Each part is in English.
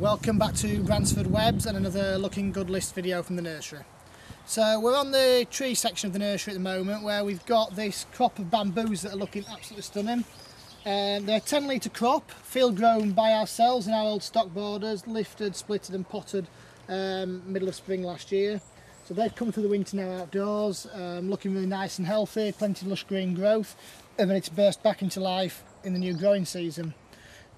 Welcome back to Bransford Webs and another looking good list video from the nursery. So we're on the tree section of the nursery at the moment where we've got this crop of bamboos that are looking absolutely stunning. They're a 10 litre crop, field grown by ourselves in our old stock borders, lifted, splitted and potted middle of spring last year. So they've come through the winter now outdoors, looking really nice and healthy, plenty of lush green growth and ready to burst back into life in the new growing season.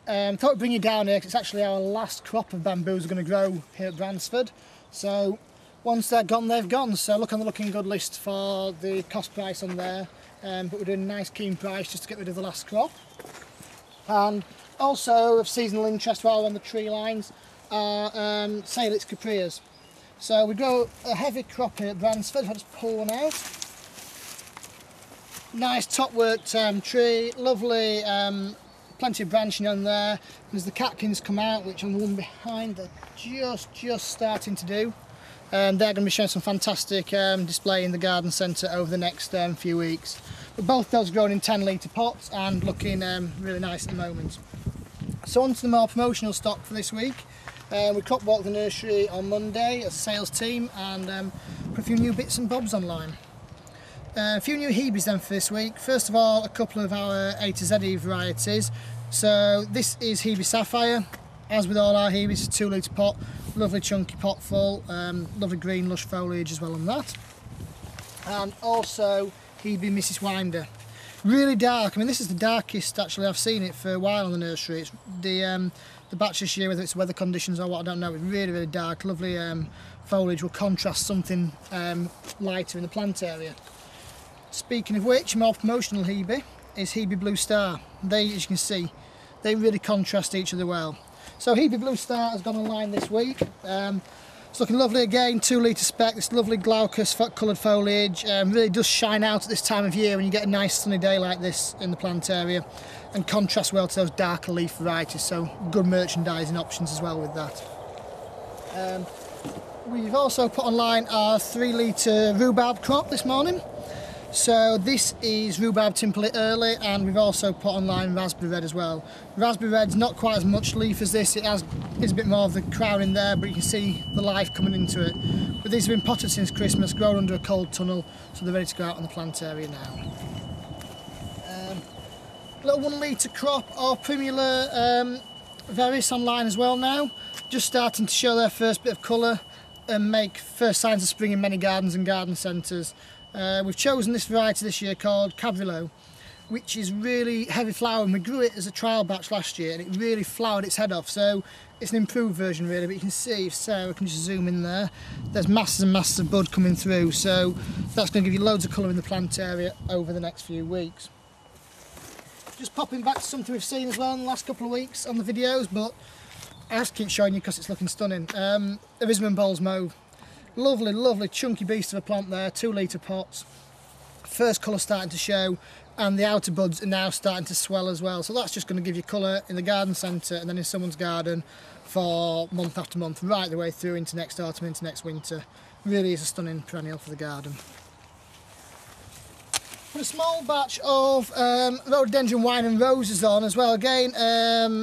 Thought I'd bring you down here because it's actually our last crop of bamboos we're going to grow here at Bransford. So once they're gone, they've gone. So look on the looking good list for the cost price on there. But we're doing a nice keen price just to get rid of the last crop. And also of seasonal interest while we're on the tree lines are Salix caprias. So we grow a heavy crop here at Bransford. If I just pull one out. Nice top worked tree, lovely. Plenty of branching on there. As the catkins come out, which on the one behind they're just starting to do. They're going to be showing some fantastic display in the garden centre over the next few weeks. But both those grown in 10 litre pots and looking really nice at the moment. So on to the more promotional stock for this week. We crop walked the nursery on Monday as a sales team and put a few new bits and bobs online. A few new Hebes then for this week. First of all, a couple of our A to Z varieties. So this is Hebe Sapphire. As with all our Hebes, it's a 2 litre pot, lovely chunky pot full, lovely green lush foliage as well on that. And also Hebe Mrs Winder. Really dark. I mean, this is the darkest actually I've seen it for a while in the nursery. It's the batch this year, whether it's weather conditions or what, I don't know. It's really dark. Lovely foliage will contrast something lighter in the plant area. Speaking of which, more promotional Hebe is Hebe Blue Star. They, as you can see, they really contrast each other well. So Hebe Blue Star has gone online this week. It's looking lovely again, 2 litre spec, this lovely glaucous coloured foliage. Really does shine out at this time of year when you get a nice sunny day like this in the plant area and contrasts well to those darker leaf varieties, so good merchandising options as well with that. We've also put online our 3 litre rhubarb crop this morning. So this is rhubarb Timperley early, and we've also put online raspberry red as well. Raspberry red's not quite as much leaf as this, is a bit more of the crown in there, but you can see the life coming into it. But these have been potted since Christmas, grown under a cold tunnel, so they're ready to go out on the plant area now. Little 1 litre crop of Primula Veris online as well now, just starting to show their first bit of colour and make first signs of spring in many gardens and garden centres. We've chosen this variety this year called Cabrilo, which is really heavy flowering. We grew it as a trial batch last year and it really flowered its head off, so it's an improved version really. But you can see, if Sarah can just zoom in there, there's masses and masses of bud coming through, so that's going to give you loads of colour in the plant area over the next few weeks. Just popping back to something we've seen as well in the last couple of weeks on the videos, but I have to keep showing you because it's looking stunning. Avisman Bowles Mauve. Lovely chunky beast of a plant there, 2 litre pots. First colour starting to show and the outer buds are now starting to swell as well. So that's just going to give you colour in the garden centre and then in someone's garden for month after month, right the way through into next autumn, into next winter. Really is a stunning perennial for the garden. Put a small batch of rhododendron wine and roses on as well. Again,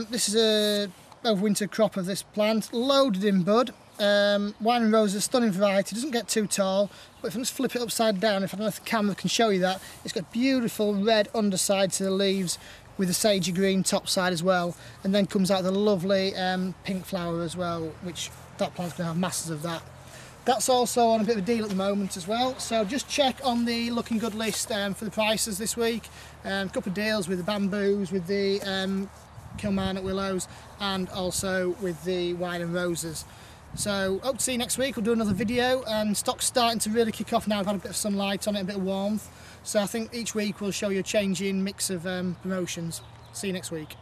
this is a overwintered crop of this plant, loaded in bud. Wine and rose is a stunning variety, doesn't get too tall, but if I just flip it upside down, if I don't know if the camera can show you that, it's got beautiful red underside to the leaves with a sagey green top side as well, and then comes out the lovely pink flower as well, which that plant's going to have masses of that. That's also on a bit of a deal at the moment as well, so just check on the looking good list for the prices this week. A couple of deals with the bamboos, with the Kilmarnock willows, and also with the wine and roses. So hope to see you next week. We'll do another video, and stock's starting to really kick off now. We've had a bit of sunlight on it, a bit of warmth, so I think each week we'll show you a changing mix of promotions. See you next week.